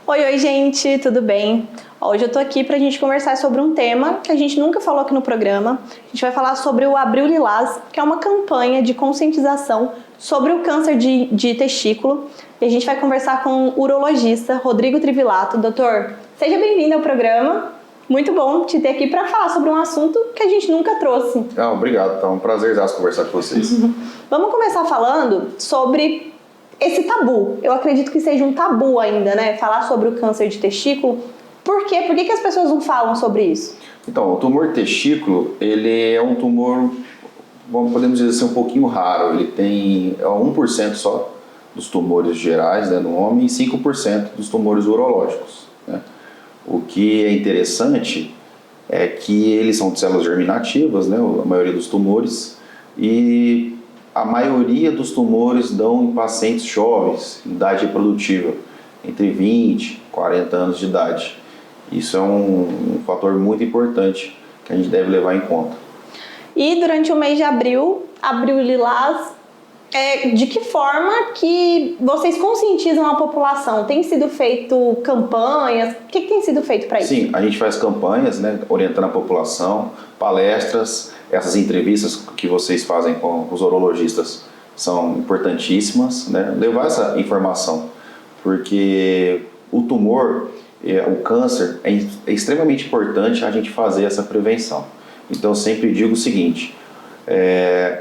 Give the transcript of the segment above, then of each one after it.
Oi, gente, tudo bem? Hoje eu tô aqui pra gente conversar sobre um tema que a gente nunca falou aqui no programa. A gente vai falar sobre o Abril Lilás, que é uma campanha de conscientização sobre o câncer de testículo. E a gente vai conversar com o urologista Rodrigo Trivilato. Doutor, seja bem-vindo ao programa. Muito bom te ter aqui para falar sobre um assunto que a gente nunca trouxe. Obrigado, tá um prazer conversar com vocês. Vamos começar falando sobre esse tabu. Eu acredito que seja um tabu ainda, né? Falar sobre o câncer de testículo. Por quê? Por que as pessoas não falam sobre isso? Então, o tumor testículo, ele é um tumor, podemos dizer assim, um pouquinho raro. Ele tem 1% só dos tumores gerais, né, no homem e 5% dos tumores urológicos, né? O que é interessante é que eles são de células germinativas, né, a maioria dos tumores, e a maioria dos tumores dão em pacientes jovens, em idade reprodutiva, entre 20 e 40 anos de idade. Isso é um fator muito importante que a gente deve levar em conta. E durante o mês de abril, Abril Lilás, de que forma que vocês conscientizam a população? Tem sido feito campanhas? O que tem sido feito para isso? Sim, a gente faz campanhas, né, orientando a população, palestras, essas entrevistas que vocês fazem com os urologistas são importantíssimas, né, levar essa informação, porque o tumor, o câncer, é extremamente importante a gente fazer essa prevenção. Então eu sempre digo o seguinte,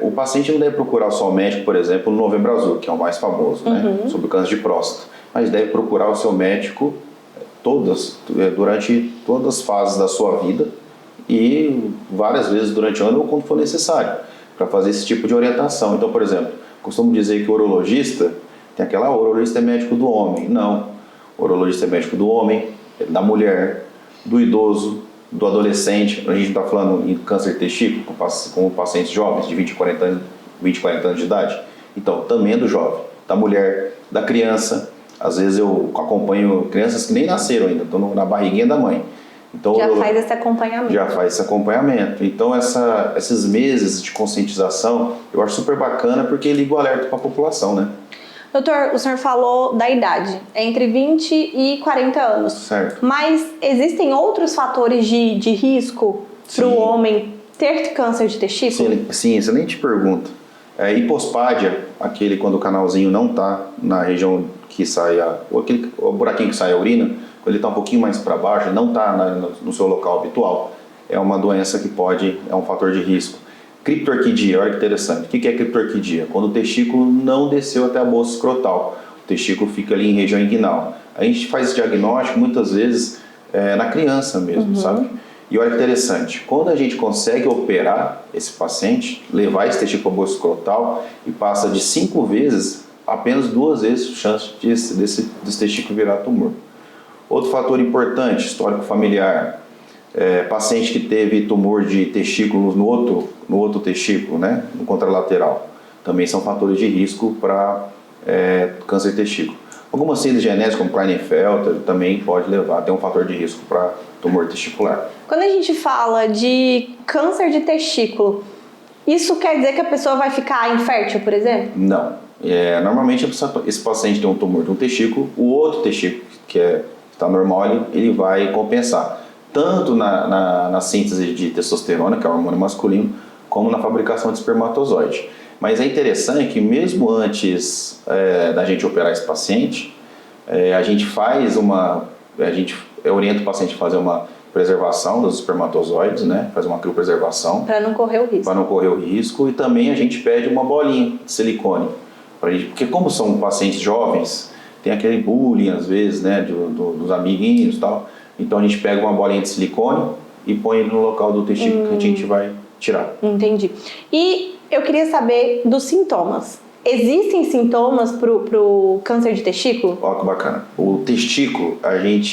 o paciente não deve procurar só o médico, por exemplo, no Novembro Azul, que é o mais famoso, né, sobre o câncer de próstata, mas deve procurar o seu médico durante todas as fases da sua vida e várias vezes durante o ano ou quando for necessário, para fazer esse tipo de orientação. Então, por exemplo, costumo dizer que o urologista tem o urologista é médico do homem. Não, o urologista é médico do homem, da mulher, do idoso, do adolescente. A gente está falando em câncer de testículo com pacientes jovens de 20 e 40 anos de idade. Então, também é do jovem, da mulher, da criança. Às vezes eu acompanho crianças que nem nasceram ainda, estão na barriguinha da mãe. Então, já faz esse acompanhamento. Já faz esse acompanhamento. Então, esses meses de conscientização, eu acho super bacana porque liga o alerta para a população, né? Doutor, o senhor falou da idade, entre 20 e 40 anos. Certo. Mas existem outros fatores de risco para o homem ter câncer de testículo? Sim, excelente pergunta. Hipospádia, aquele quando o canalzinho não está na região que sai o buraquinho que sai a urina, quando ele está um pouquinho mais para baixo, não está no seu local habitual, é uma doença que é um fator de risco. Criptorquidia, olha que interessante. O que é criptorquidia? Quando o testículo não desceu até a bolsa escrotal, o testículo fica ali em região inguinal. A gente faz esse diagnóstico muitas vezes na criança mesmo, sabe? E olha que interessante, quando a gente consegue operar esse paciente, levar esse testículo para a bolsa escrotal e passa de 5 vezes, apenas 2 vezes chance desse testículo virar tumor. Outro fator importante, histórico familiar. Paciente que teve tumor de testículos no outro testículo, né, no contralateral, também são fatores de risco para câncer de testículo. Algumas síndromes genéticas, como Klinefelter, também pode levar a ter um fator de risco para tumor testicular. Quando a gente fala de câncer de testículo, isso quer dizer que a pessoa vai ficar infértil, por exemplo? Não. Normalmente esse paciente tem um tumor de um testículo, o outro testículo, que está normal, ele vai compensar. Tanto na síntese de testosterona, que é o hormônio masculino, como na fabricação de espermatozoide. Mas é interessante que mesmo antes da gente operar esse paciente, a gente orienta o paciente a fazer uma preservação dos espermatozoides, né? Faz uma criopreservação. Para não correr o risco. Para não correr o risco. E também a gente pede uma bolinha de silicone. Porque como são pacientes jovens, tem aquele bullying às vezes, né? Dos amiguinhos e tal. Então a gente pega uma bolinha de silicone e põe ele no local do testículo que a gente vai tirar. Entendi. E eu queria saber dos sintomas. Existem sintomas pro câncer de testículo? Olha que bacana. O testículo,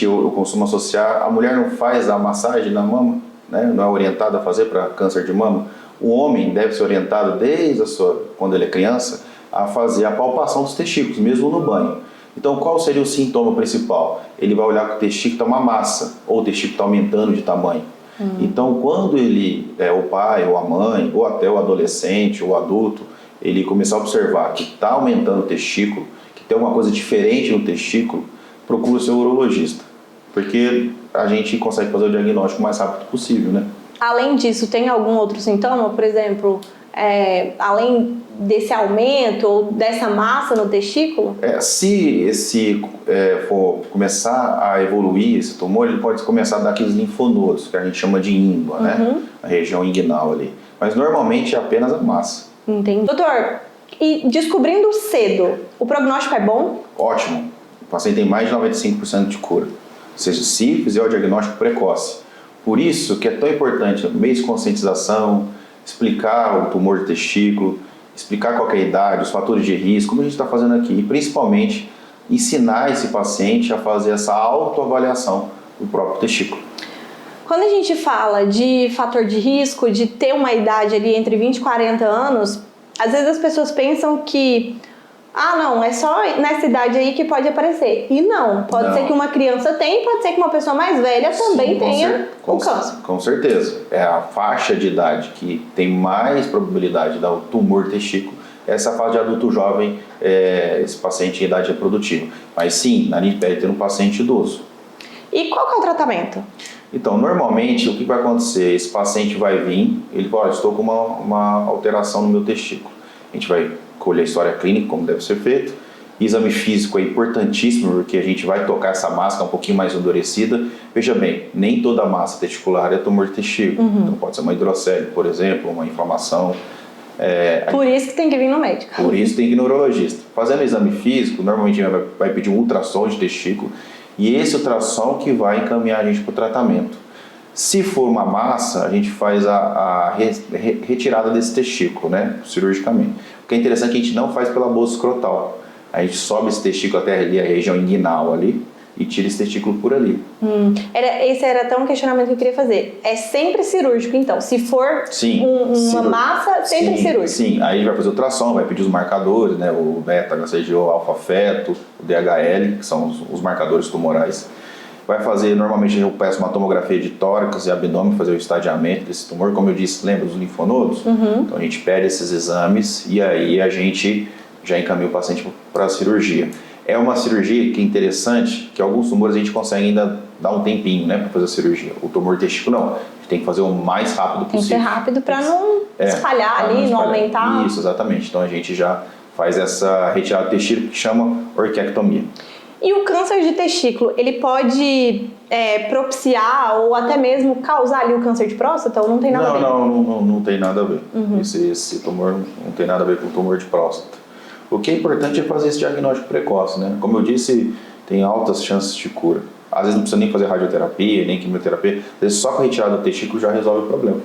eu costumo associar, a mulher não faz a massagem na mama, né? Não é orientada a fazer para câncer de mama. O homem deve ser orientado quando ele é criança, a fazer a palpação dos testículos, mesmo no banho. Então, qual seria o sintoma principal? Ele vai olhar que o testículo está uma massa, ou o testículo está aumentando de tamanho. Então, quando o pai, ou a mãe, ou até o adolescente, ou o adulto, ele começar a observar que está aumentando o testículo, que tem alguma coisa diferente no testículo, procura o seu urologista. Porque a gente consegue fazer o diagnóstico o mais rápido possível, né? Além disso, tem algum outro sintoma? Por exemplo, além desse aumento ou dessa massa no testículo? Se for começar a evoluir esse tumor, ele pode começar a dar aqueles linfonodos, que a gente chama de íngua, né? A região inguinal ali. Mas normalmente é apenas a massa. Entendi. Doutor, e descobrindo cedo, o prognóstico é bom? Ótimo. O paciente tem mais de 95% de cura. Ou seja, se fizer o diagnóstico precoce. Por isso que é tão importante o meio de conscientização, explicar o tumor de testículo, explicar qual é a idade, os fatores de risco, como a gente está fazendo aqui. E principalmente ensinar esse paciente a fazer essa autoavaliação do próprio testículo. Quando a gente fala de fator de risco, de ter uma idade ali entre 20 e 40 anos, às vezes as pessoas pensam que não, é só nessa idade aí que pode aparecer. E não, pode ser que uma criança tenha, pode ser que uma pessoa mais velha também tenha o câncer. Com certeza. É a faixa de idade que tem mais probabilidade de dar o tumor do testículo, essa fase de adulto jovem, esse paciente em idade reprodutiva. Mas sim, na gente pede ter um paciente idoso. E qual que é o tratamento? Então, normalmente, o que vai acontecer? Esse paciente vai vir, ele fala, estou com uma alteração no meu testículo. A gente vai colher a história clínica, como deve ser feito. Exame físico é importantíssimo, porque a gente vai tocar essa massa um pouquinho mais endurecida. Veja bem, nem toda massa testicular é tumor de testículo. Então, pode ser uma hidrocele, por exemplo, uma inflamação. Por isso que tem que vir no médico. Por isso tem que ir no urologista. Fazendo o exame físico, normalmente a gente vai pedir um ultrassom de testículo, e esse ultrassom que vai encaminhar a gente para o tratamento. Se for uma massa, a gente faz a retirada desse testículo, né, cirurgicamente. O que é interessante é que a gente não faz pela bolsa escrotal. A gente sobe esse testículo até ali, a região inguinal ali, e tira esse testículo por ali. Esse era até um questionamento que eu queria fazer. É sempre cirúrgico, então? Se for uma massa, sempre cirúrgico? Sim, aí vai fazer ultrassom, vai pedir os marcadores, né, o beta, HCG, alfa-feto, o DHL, que são os marcadores tumorais. Vai fazer, normalmente eu peço uma tomografia de tórax e abdômen, fazer o estadiamento desse tumor, como eu disse, lembra dos linfonodos? Então a gente pede esses exames e aí a gente já encaminha o paciente para a cirurgia. É uma cirurgia que é interessante, que alguns tumores a gente consegue ainda dar um tempinho, né, para fazer a cirurgia. O tumor testículo não, a gente tem que fazer o mais rápido possível. Tem que ser rápido para não espalhar ali, não aumentar. Isso, exatamente. Então a gente já faz essa retirada do testículo que chama orquiectomia. E o câncer de testículo, ele pode propiciar ou até mesmo causar ali o câncer de próstata ou não tem nada a ver? Não tem nada a ver. Esse tumor não tem nada a ver com o tumor de próstata. O que é importante é fazer esse diagnóstico precoce, né? Como eu disse, tem altas chances de cura. Às vezes não precisa nem fazer radioterapia, nem quimioterapia. Às vezes só com a retirada do testículo já resolve o problema.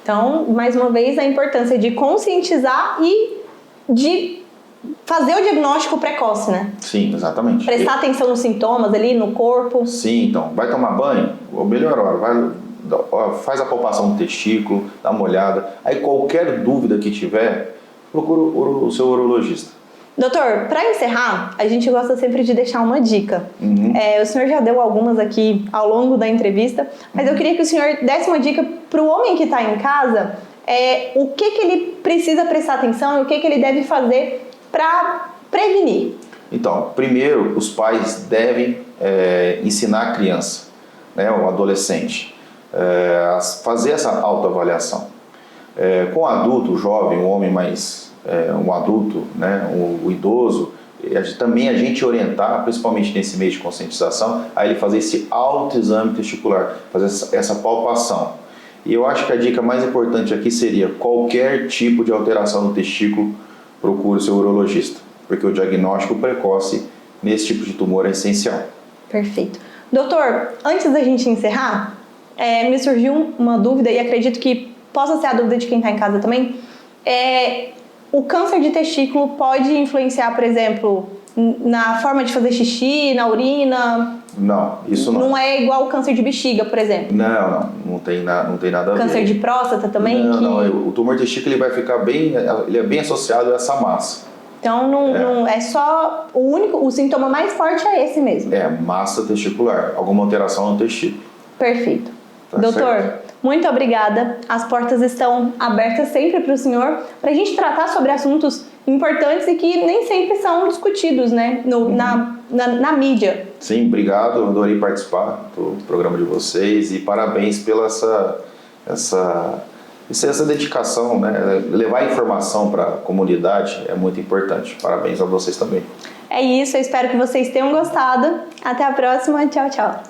Então, mais uma vez, a importância de conscientizar e de fazer o diagnóstico precoce, né? Sim, exatamente. Prestar atenção nos sintomas ali, no corpo. Sim, então, vai tomar banho, ou melhor hora, faz a palpação do testículo, dá uma olhada. Aí qualquer dúvida que tiver, procura o seu urologista. Doutor, para encerrar, a gente gosta sempre de deixar uma dica. O senhor já deu algumas aqui ao longo da entrevista, mas eu queria que o senhor desse uma dica para o homem que está em casa, o que ele precisa prestar atenção e o que ele deve fazer para prevenir. Então, primeiro, os pais devem ensinar a criança, né, o adolescente, a fazer essa autoavaliação. Com o adulto, o jovem, o homem mais, um adulto, né, o idoso, também a gente orientar, principalmente nesse meio de conscientização, a ele fazer esse autoexame testicular, fazer essa palpação. E eu acho que a dica mais importante aqui seria qualquer tipo de alteração no testículo, procure o seu urologista, porque o diagnóstico precoce nesse tipo de tumor é essencial. Perfeito. Doutor, antes da gente encerrar, me surgiu uma dúvida e acredito que possa ser a dúvida de quem está em casa também. O câncer de testículo pode influenciar, por exemplo, na forma de fazer xixi, na urina? Não, isso não. Não é igual o câncer de bexiga, por exemplo? Não tem nada a ver. Câncer de próstata também? Não, o tumor de testículo ele vai ficar ele é bem associado a essa massa. Então não é só o sintoma mais forte é esse mesmo. É massa testicular, alguma alteração no testículo. Perfeito. Tá Doutor, certo. muito obrigada. As portas estão abertas sempre para o senhor, para a gente tratar sobre assuntos importantes e que nem sempre são discutidos, né, na mídia. Sim, obrigado. Eu adorei participar do programa de vocês e parabéns pela essa dedicação, né? Levar informação para a comunidade é muito importante. Parabéns a vocês também. É isso, eu espero que vocês tenham gostado. Até a próxima. Tchau, tchau.